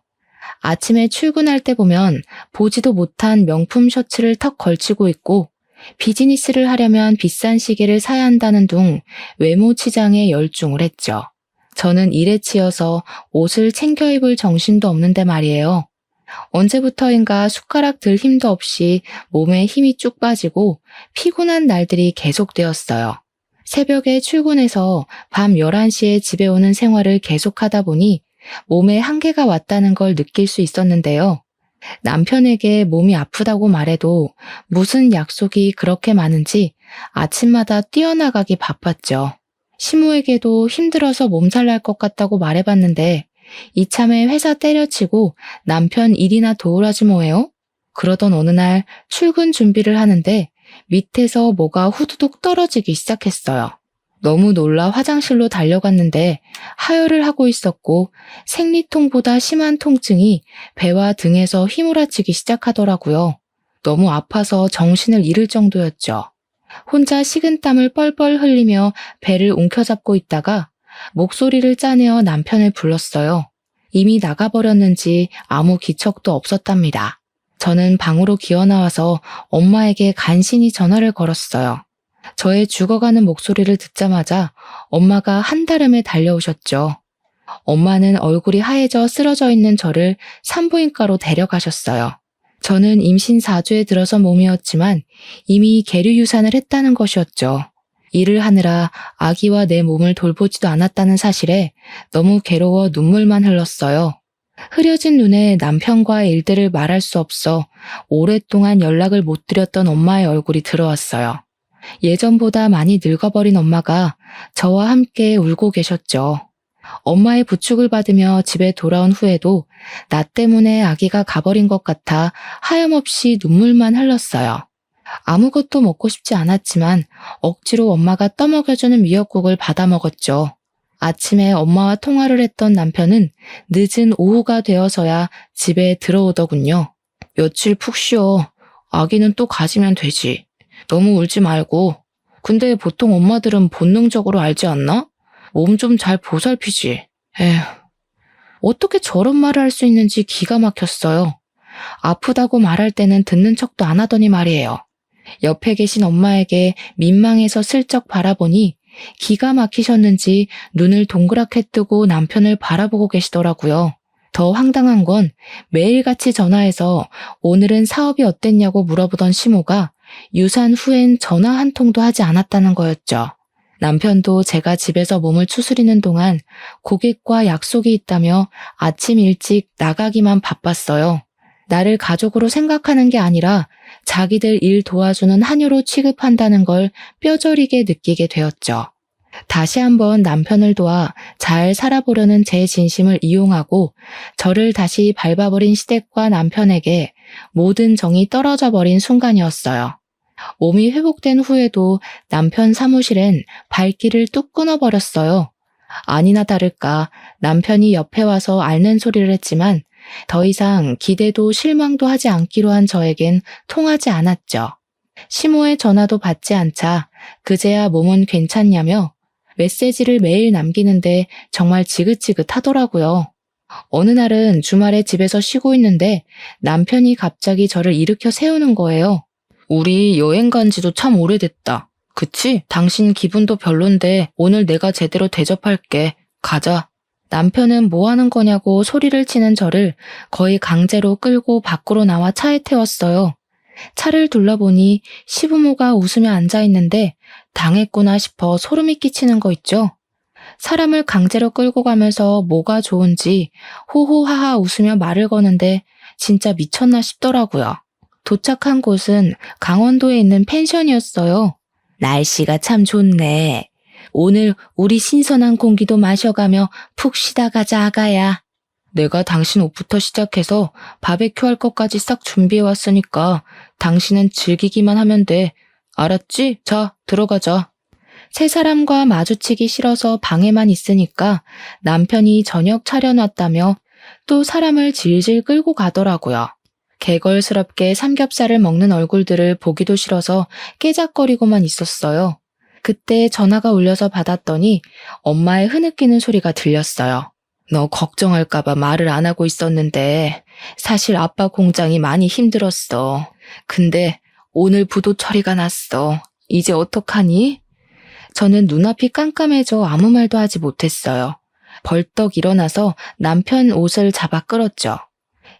아침에 출근할 때 보면 보지도 못한 명품 셔츠를 턱 걸치고 있고 비즈니스를 하려면 비싼 시계를 사야 한다는 둥 외모 치장에 열중을 했죠. 저는 일에 치여서 옷을 챙겨 입을 정신도 없는데 말이에요. 언제부터인가 숟가락 들 힘도 없이 몸에 힘이 쭉 빠지고 피곤한 날들이 계속되었어요. 새벽에 출근해서 밤 11시에 집에 오는 생활을 계속하다 보니 몸에 한계가 왔다는 걸 느낄 수 있었는데요. 남편에게 몸이 아프다고 말해도 무슨 약속이 그렇게 많은지 아침마다 뛰어나가기 바빴죠. 시모에게도 힘들어서 몸살 날 것 같다고 말해봤는데 이참에 회사 때려치고 남편 일이나 도우라지 뭐예요? 그러던 어느 날 출근 준비를 하는데 밑에서 뭐가 후두둑 떨어지기 시작했어요. 너무 놀라 화장실로 달려갔는데 하혈을 하고 있었고 생리통보다 심한 통증이 배와 등에서 휘몰아치기 시작하더라고요. 너무 아파서 정신을 잃을 정도였죠. 혼자 식은땀을 뻘뻘 흘리며 배를 움켜잡고 있다가 목소리를 짜내어 남편을 불렀어요. 이미 나가버렸는지 아무 기척도 없었답니다. 저는 방으로 기어나와서 엄마에게 간신히 전화를 걸었어요. 저의 죽어가는 목소리를 듣자마자 엄마가 한달음에 달려오셨죠. 엄마는 얼굴이 하얘져 쓰러져 있는 저를 산부인과로 데려가셨어요. 저는 임신 4주에 들어선 몸이었지만 이미 계류유산을 했다는 것이었죠. 일을 하느라 아기와 내 몸을 돌보지도 않았다는 사실에 너무 괴로워 눈물만 흘렀어요. 흐려진 눈에 남편과의 일들을 말할 수 없어 오랫동안 연락을 못 드렸던 엄마의 얼굴이 들어왔어요. 예전보다 많이 늙어버린 엄마가 저와 함께 울고 계셨죠. 엄마의 부축을 받으며 집에 돌아온 후에도 나 때문에 아기가 가버린 것 같아 하염없이 눈물만 흘렀어요. 아무것도 먹고 싶지 않았지만 억지로 엄마가 떠먹여주는 미역국을 받아 먹었죠. 아침에 엄마와 통화를 했던 남편은 늦은 오후가 되어서야 집에 들어오더군요. 며칠 푹 쉬어. 아기는 또 가지면 되지. 너무 울지 말고. 근데 보통 엄마들은 본능적으로 알지 않나? 몸 좀 잘 보살피지. 에휴. 어떻게 저런 말을 할 수 있는지 기가 막혔어요. 아프다고 말할 때는 듣는 척도 안 하더니 말이에요. 옆에 계신 엄마에게 민망해서 슬쩍 바라보니 기가 막히셨는지 눈을 동그랗게 뜨고 남편을 바라보고 계시더라고요. 더 황당한 건 매일같이 전화해서 오늘은 사업이 어땠냐고 물어보던 시모가 유산 후엔 전화 한 통도 하지 않았다는 거였죠. 남편도 제가 집에서 몸을 추스리는 동안 고객과 약속이 있다며 아침 일찍 나가기만 바빴어요. 나를 가족으로 생각하는 게 아니라 자기들 일 도와주는 하녀로 취급한다는 걸 뼈저리게 느끼게 되었죠. 다시 한번 남편을 도와 잘 살아보려는 제 진심을 이용하고 저를 다시 밟아버린 시댁과 남편에게 모든 정이 떨어져 버린 순간이었어요. 몸이 회복된 후에도 남편 사무실엔 발길을 뚝 끊어버렸어요. 아니나 다를까 남편이 옆에 와서 앓는 소리를 했지만 더 이상 기대도 실망도 하지 않기로 한 저에겐 통하지 않았죠. 시모의 전화도 받지 않자 그제야 몸은 괜찮냐며 메시지를 매일 남기는데 정말 지긋지긋하더라고요. 어느 날은 주말에 집에서 쉬고 있는데 남편이 갑자기 저를 일으켜 세우는 거예요. 우리 여행 간 지도 참 오래됐다. 그치? 당신 기분도 별론데 오늘 내가 제대로 대접할게. 가자. 남편은 뭐 하는 거냐고 소리를 치는 저를 거의 강제로 끌고 밖으로 나와 차에 태웠어요. 차를 둘러보니 시부모가 웃으며 앉아있는데 당했구나 싶어 소름이 끼치는 거 있죠? 사람을 강제로 끌고 가면서 뭐가 좋은지 호호하하 웃으며 말을 거는데 진짜 미쳤나 싶더라고요. 도착한 곳은 강원도에 있는 펜션이었어요. 날씨가 참 좋네. 오늘 우리 신선한 공기도 마셔가며 푹 쉬다 가자 아가야. 내가 당신 옷부터 시작해서 바베큐 할 것까지 싹 준비해왔으니까 당신은 즐기기만 하면 돼. 알았지? 자, 들어가자. 세 사람과 마주치기 싫어서 방에만 있으니까 남편이 저녁 차려놨다며 또 사람을 질질 끌고 가더라고요. 개걸스럽게 삼겹살을 먹는 얼굴들을 보기도 싫어서 깨작거리고만 있었어요. 그때 전화가 울려서 받았더니 엄마의 흐느끼는 소리가 들렸어요. 너 걱정할까봐 말을 안 하고 있었는데 사실 아빠 공장이 많이 힘들었어. 근데 오늘 부도 처리가 났어. 이제 어떡하니? 저는 눈앞이 깜깜해져 아무 말도 하지 못했어요. 벌떡 일어나서 남편 옷을 잡아 끌었죠.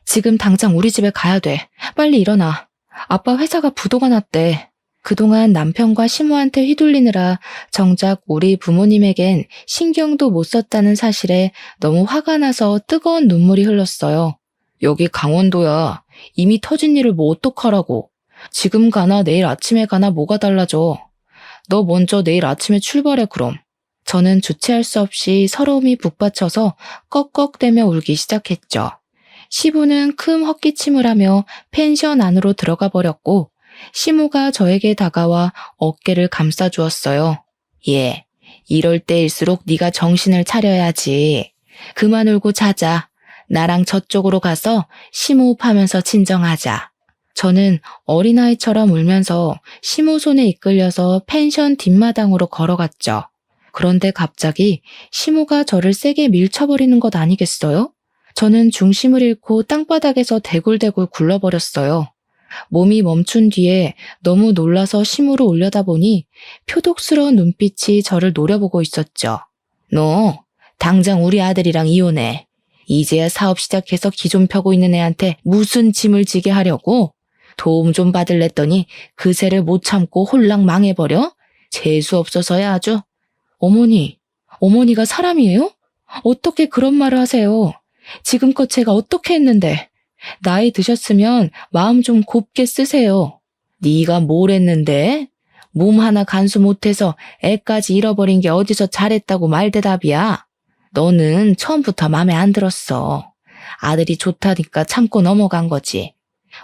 지금 당장 우리 집에 가야 돼. 빨리 일어나. 아빠 회사가 부도가 났대. 그동안 남편과 시모한테 휘둘리느라 정작 우리 부모님에겐 신경도 못 썼다는 사실에 너무 화가 나서 뜨거운 눈물이 흘렀어요. 여기 강원도야. 이미 터진 일을 뭐 어떡하라고. 지금 가나 내일 아침에 가나 뭐가 달라져. 너 먼저 내일 아침에 출발해 그럼. 저는 주체할 수 없이 서러움이 북받쳐서 꺽꺽대며 울기 시작했죠. 시부는 큰 헛기침을 하며 펜션 안으로 들어가 버렸고 시모가 저에게 다가와 어깨를 감싸주었어요. 예, 이럴 때일수록 네가 정신을 차려야지. 그만 울고 자자. 나랑 저쪽으로 가서 심호흡하면서 진정하자. 저는 어린아이처럼 울면서 시모 손에 이끌려서 펜션 뒷마당으로 걸어갔죠. 그런데 갑자기 시모가 저를 세게 밀쳐버리는 것 아니겠어요? 저는 중심을 잃고 땅바닥에서 대굴대굴 굴러버렸어요. 몸이 멈춘 뒤에 너무 놀라서 심으로 올려다보니 표독스러운 눈빛이 저를 노려보고 있었죠. 너 당장 우리 아들이랑 이혼해. 이제야 사업 시작해서 기 좀 펴고 있는 애한테 무슨 짐을 지게 하려고? 도움 좀 받을랬더니 그새를 못 참고 홀랑 망해버려? 재수 없어서야 아주. 어머니가 사람이에요? 어떻게 그런 말을 하세요? 지금껏 제가 어떻게 했는데? 나이 드셨으면 마음 좀 곱게 쓰세요. 네가 뭘 했는데? 몸 하나 간수 못해서 애까지 잃어버린 게 어디서 잘했다고 말대답이야. 너는 처음부터 마음에 안 들었어. 아들이 좋다니까 참고 넘어간 거지.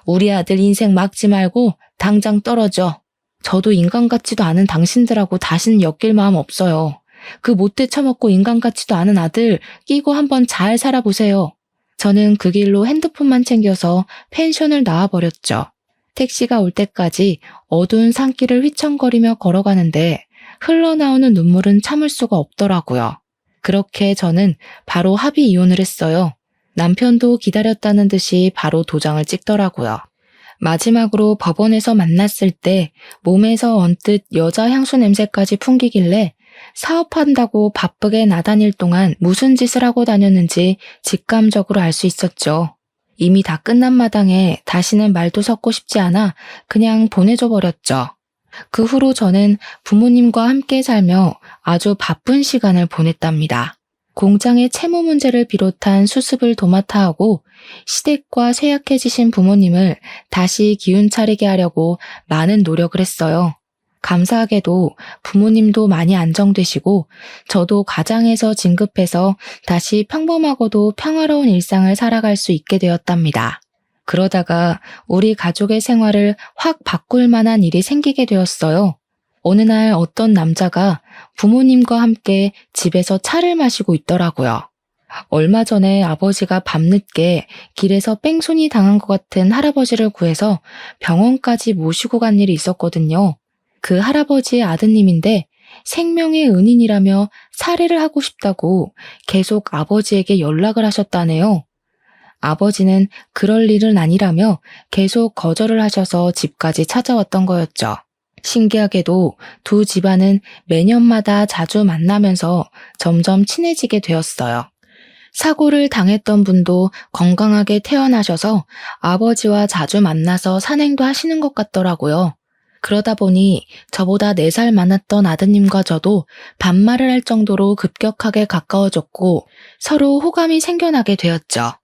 우리 아들 인생 막지 말고 당장 떨어져. 저도 인간 같지도 않은 당신들하고 다시는 엮일 마음 없어요. 그 못돼 처먹고 인간 같지도 않은 아들 끼고 한번 잘 살아보세요. 저는 그 길로 핸드폰만 챙겨서 펜션을 나와버렸죠. 택시가 올 때까지 어두운 산길을 휘청거리며 걸어가는데 흘러나오는 눈물은 참을 수가 없더라고요. 그렇게 저는 바로 합의 이혼을 했어요. 남편도 기다렸다는 듯이 바로 도장을 찍더라고요. 마지막으로 법원에서 만났을 때 몸에서 언뜻 여자 향수 냄새까지 풍기길래 사업한다고 바쁘게 나다닐 동안 무슨 짓을 하고 다녔는지 직감적으로 알 수 있었죠. 이미 다 끝난 마당에 다시는 말도 섞고 싶지 않아 그냥 보내줘 버렸죠. 그 후로 저는 부모님과 함께 살며 아주 바쁜 시간을 보냈답니다. 공장의 채무 문제를 비롯한 수습을 도맡아 하고 시댁과 쇠약해지신 부모님을 다시 기운 차리게 하려고 많은 노력을 했어요. 감사하게도 부모님도 많이 안정되시고 저도 가장에서 진급해서 다시 평범하고도 평화로운 일상을 살아갈 수 있게 되었답니다. 그러다가 우리 가족의 생활을 확 바꿀 만한 일이 생기게 되었어요. 어느 날 어떤 남자가 부모님과 함께 집에서 차를 마시고 있더라고요. 얼마 전에 아버지가 밤늦게 길에서 뺑소니 당한 것 같은 할아버지를 구해서 병원까지 모시고 간 일이 있었거든요. 그 할아버지의 아드님인데 생명의 은인이라며 살해를 하고 싶다고 계속 아버지에게 연락을 하셨다네요. 아버지는 그럴 일은 아니라며 계속 거절을 하셔서 집까지 찾아왔던 거였죠. 신기하게도 두 집안은 매년마다 자주 만나면서 점점 친해지게 되었어요. 사고를 당했던 분도 건강하게 태어나셔서 아버지와 자주 만나서 산행도 하시는 것 같더라고요. 그러다 보니 저보다 4살 많았던 아드님과 저도 반말을 할 정도로 급격하게 가까워졌고 서로 호감이 생겨나게 되었죠.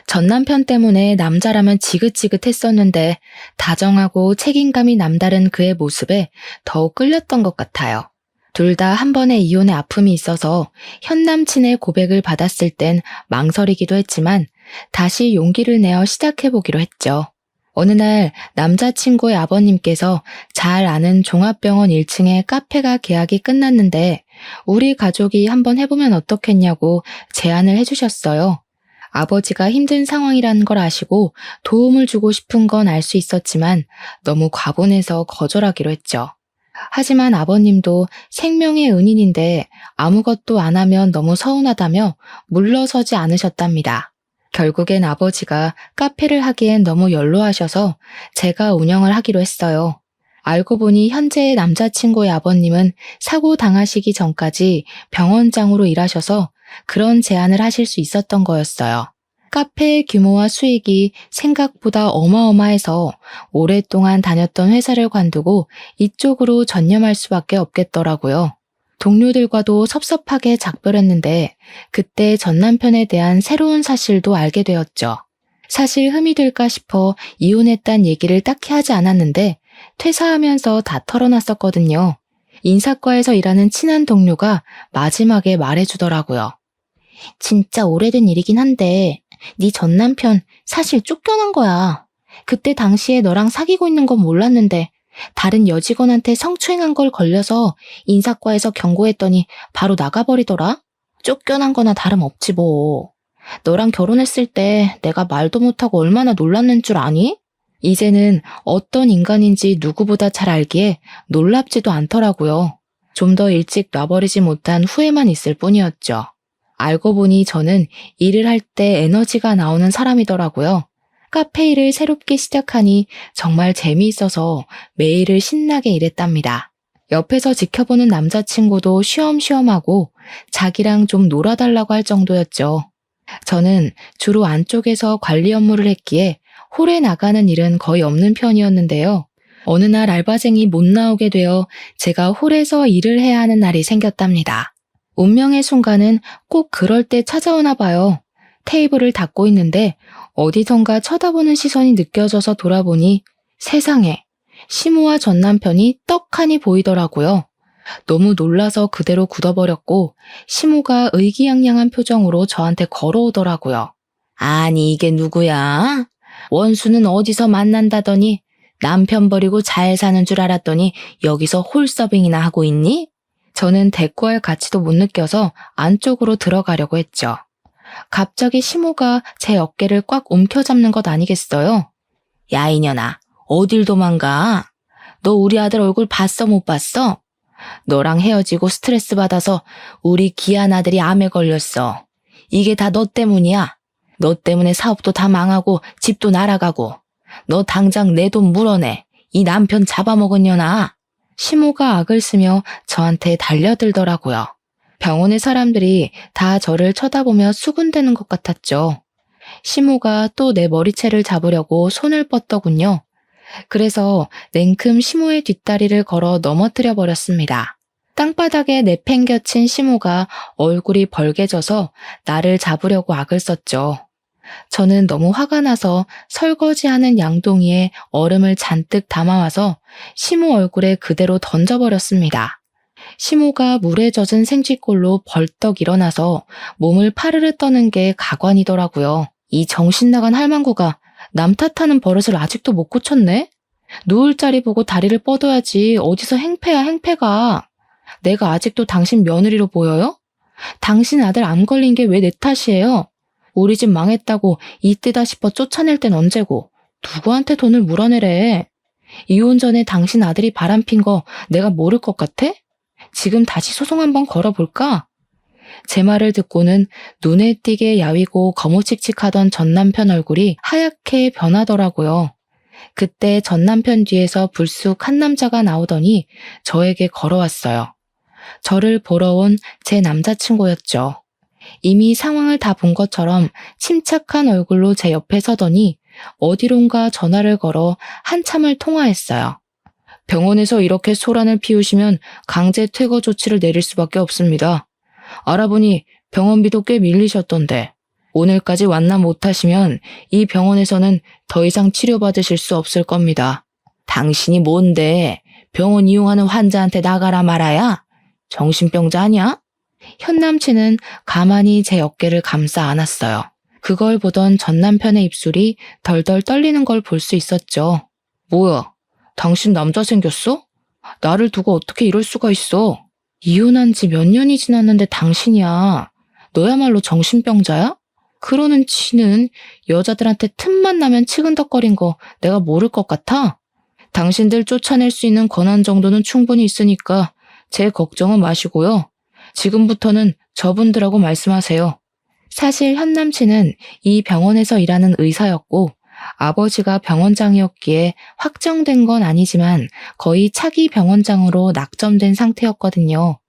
전 남편 때문에 남자라면 지긋지긋했었는데 다정하고 책임감이 남다른 그의 모습에 더욱 끌렸던 것 같아요. 둘 다 한 번의 이혼의 아픔이 있어서 현 남친의 고백을 받았을 땐 망설이기도 했지만 다시 용기를 내어 시작해보기로 했죠. 어느 날 남자친구의 아버님께서 잘 아는 종합병원 1층에 카페가 계약이 끝났는데 우리 가족이 한번 해보면 어떻겠냐고 제안을 해주셨어요. 아버지가 힘든 상황이라는 걸 아시고 도움을 주고 싶은 건 알 수 있었지만 너무 과분해서 거절하기로 했죠. 하지만 아버님도 생명의 은인인데 아무것도 안 하면 너무 서운하다며 물러서지 않으셨답니다. 결국엔 아버지가 카페를 하기엔 너무 연로하셔서 제가 운영을 하기로 했어요. 알고 보니 현재의 남자친구의 아버님은 사고 당하시기 전까지 병원장으로 일하셔서 그런 제안을 하실 수 있었던 거였어요. 카페의 규모와 수익이 생각보다 어마어마해서 오랫동안 다녔던 회사를 관두고 이쪽으로 전념할 수밖에 없겠더라고요. 동료들과도 섭섭하게 작별했는데 그때 전 남편에 대한 새로운 사실도 알게 되었죠. 사실 흠이 될까 싶어 이혼했단 얘기를 딱히 하지 않았는데 퇴사하면서 다 털어놨었거든요. 인사과에서 일하는 친한 동료가 마지막에 말해주더라고요. 진짜 오래된 일이긴 한데 네 전 남편 사실 쫓겨난 거야. 그때 당시에 너랑 사귀고 있는 건 몰랐는데 다른 여직원한테 성추행한 걸 걸려서 인사과에서 경고했더니 바로 나가버리더라. 쫓겨난 거나 다름없지 뭐. 너랑 결혼했을 때 내가 말도 못하고 얼마나 놀랐는 줄 아니? 이제는 어떤 인간인지 누구보다 잘 알기에 놀랍지도 않더라고요. 좀 더 일찍 놔버리지 못한 후회만 있을 뿐이었죠. 알고 보니 저는 일을 할 때 에너지가 나오는 사람이더라고요. 카페 일을 새롭게 시작하니 정말 재미있어서 매일을 신나게 일했답니다. 옆에서 지켜보는 남자친구도 쉬엄쉬엄하고 자기랑 좀 놀아달라고 할 정도였죠. 저는 주로 안쪽에서 관리 업무를 했기에 홀에 나가는 일은 거의 없는 편이었는데요. 어느 날 알바생이 못 나오게 되어 제가 홀에서 일을 해야 하는 날이 생겼답니다. 운명의 순간은 꼭 그럴 때 찾아오나 봐요. 테이블을 닫고 있는데 어디선가 쳐다보는 시선이 느껴져서 돌아보니 세상에 시모와 전 남편이 떡하니 보이더라고요. 너무 놀라서 그대로 굳어버렸고 시모가 의기양양한 표정으로 저한테 걸어오더라고요. 아니 이게 누구야? 원수는 어디서 만난다더니 남편 버리고 잘 사는 줄 알았더니 여기서 홀서빙이나 하고 있니? 저는 대꾸할 가치도 못 느껴서 안쪽으로 들어가려고 했죠. 갑자기 시모가 제 어깨를 꽉 움켜잡는 것 아니겠어요? 야 이년아, 어딜 도망가? 너 우리 아들 얼굴 봤어 못 봤어? 너랑 헤어지고 스트레스 받아서 우리 귀한 아들이 암에 걸렸어. 이게 다 너 때문이야. 너 때문에 사업도 다 망하고 집도 날아가고. 너 당장 내 돈 물어내. 이 남편 잡아먹은 년아. 시모가 악을 쓰며 저한테 달려들더라고요. 병원의 사람들이 다 저를 쳐다보며 수군대는 것 같았죠. 시모가 또 내 머리채를 잡으려고 손을 뻗더군요. 그래서 냉큼 시모의 뒷다리를 걸어 넘어뜨려 버렸습니다. 땅바닥에 내팽겨친 시모가 얼굴이 벌개져서 나를 잡으려고 악을 썼죠. 저는 너무 화가 나서 설거지하는 양동이에 얼음을 잔뜩 담아와서 시모 얼굴에 그대로 던져버렸습니다. 시모가 물에 젖은 생쥐꼴로 벌떡 일어나서 몸을 파르르 떠는 게 가관이더라고요. 이 정신나간 할망구가 남 탓하는 버릇을 아직도 못 고쳤네? 누울 자리 보고 다리를 뻗어야지 어디서 행패야 행패가. 내가 아직도 당신 며느리로 보여요? 당신 아들 암 걸린 게 왜 내 탓이에요? 우리 집 망했다고 이때다 싶어 쫓아낼 땐 언제고 누구한테 돈을 물어내래. 이혼 전에 당신 아들이 바람핀 거 내가 모를 것 같아? 지금 다시 소송 한번 걸어볼까? 제 말을 듣고는 눈에 띄게 야위고 거무칙칙하던 전 남편 얼굴이 하얗게 변하더라고요. 그때 전 남편 뒤에서 불쑥 한 남자가 나오더니 저에게 걸어왔어요. 저를 보러 온 제 남자친구였죠. 이미 상황을 다 본 것처럼 침착한 얼굴로 제 옆에 서더니 어디론가 전화를 걸어 한참을 통화했어요. 병원에서 이렇게 소란을 피우시면 강제 퇴거 조치를 내릴 수밖에 없습니다. 알아보니 병원비도 꽤 밀리셨던데 오늘까지 완납 못하시면 이 병원에서는 더 이상 치료받으실 수 없을 겁니다. 당신이 뭔데 병원 이용하는 환자한테 나가라 말아야? 정신병자 아니야? 현 남친은 가만히 제 어깨를 감싸 안았어요. 그걸 보던 전 남편의 입술이 덜덜 떨리는 걸 볼 수 있었죠. 뭐야, 당신 남자 생겼어? 나를 두고 어떻게 이럴 수가 있어? 이혼한 지 몇 년이 지났는데 당신이야. 너야말로 정신병자야? 그러는 지는 여자들한테 틈만 나면 치근덕거린 거 내가 모를 것 같아? 당신들 쫓아낼 수 있는 권한 정도는 충분히 있으니까 제 걱정은 마시고요. 지금부터는 저분들하고 말씀하세요. 사실 현 남친은 이 병원에서 일하는 의사였고 아버지가 병원장이었기에 확정된 건 아니지만 거의 차기 병원장으로 낙점된 상태였거든요.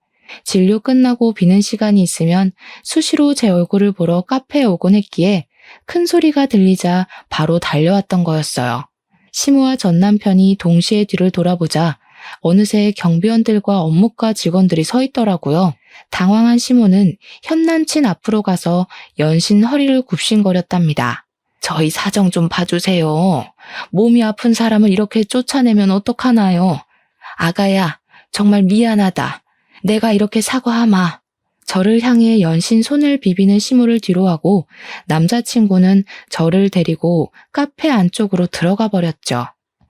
진료 끝나고 비는 시간이 있으면 수시로 제 얼굴을 보러 카페에 오곤 했기에 큰 소리가 들리자 바로 달려왔던 거였어요. 시모와 전 남편이 동시에 뒤를 돌아보자 어느새 경비원들과 업무과 직원들이 서 있더라고요. 당황한 시모는 현 남친 앞으로 가서 연신 허리를 굽신거렸답니다. 저희 사정 좀 봐주세요. 몸이 아픈 사람을 이렇게 쫓아내면 어떡하나요? 아가야, 정말 미안하다. 내가 이렇게 사과하마. 저를 향해 연신 손을 비비는 시모를 뒤로하고 남자친구는 저를 데리고 카페 안쪽으로 들어가 버렸죠.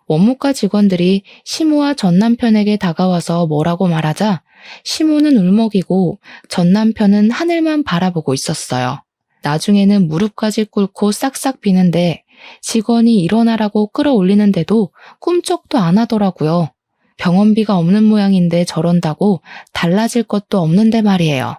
원무과 직원들이 시모와 전 남편에게 다가와서 뭐라고 말하자 시모는 울먹이고 전 남편은 하늘만 바라보고 있었어요. 나중에는 무릎까지 꿇고 싹싹 비는데 직원이 일어나라고 끌어올리는데도 꿈쩍도 안 하더라고요. 병원비가 없는 모양인데 저런다고 달라질 것도 없는데 말이에요.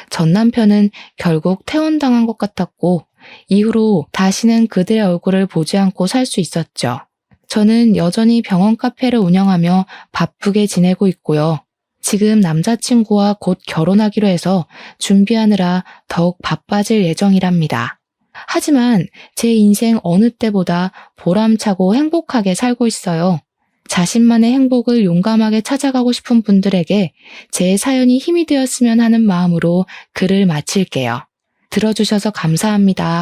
전 남편은 결국 퇴원당한 것 같았고 이후로 다시는 그들의 얼굴을 보지 않고 살 수 있었죠. 저는 여전히 병원 카페를 운영하며 바쁘게 지내고 있고요. 지금 남자친구와 곧 결혼하기로 해서 준비하느라 더욱 바빠질 예정이랍니다. 하지만 제 인생 어느 때보다 보람차고 행복하게 살고 있어요. 자신만의 행복을 용감하게 찾아가고 싶은 분들에게 제 사연이 힘이 되었으면 하는 마음으로 글을 마칠게요. 들어주셔서 감사합니다.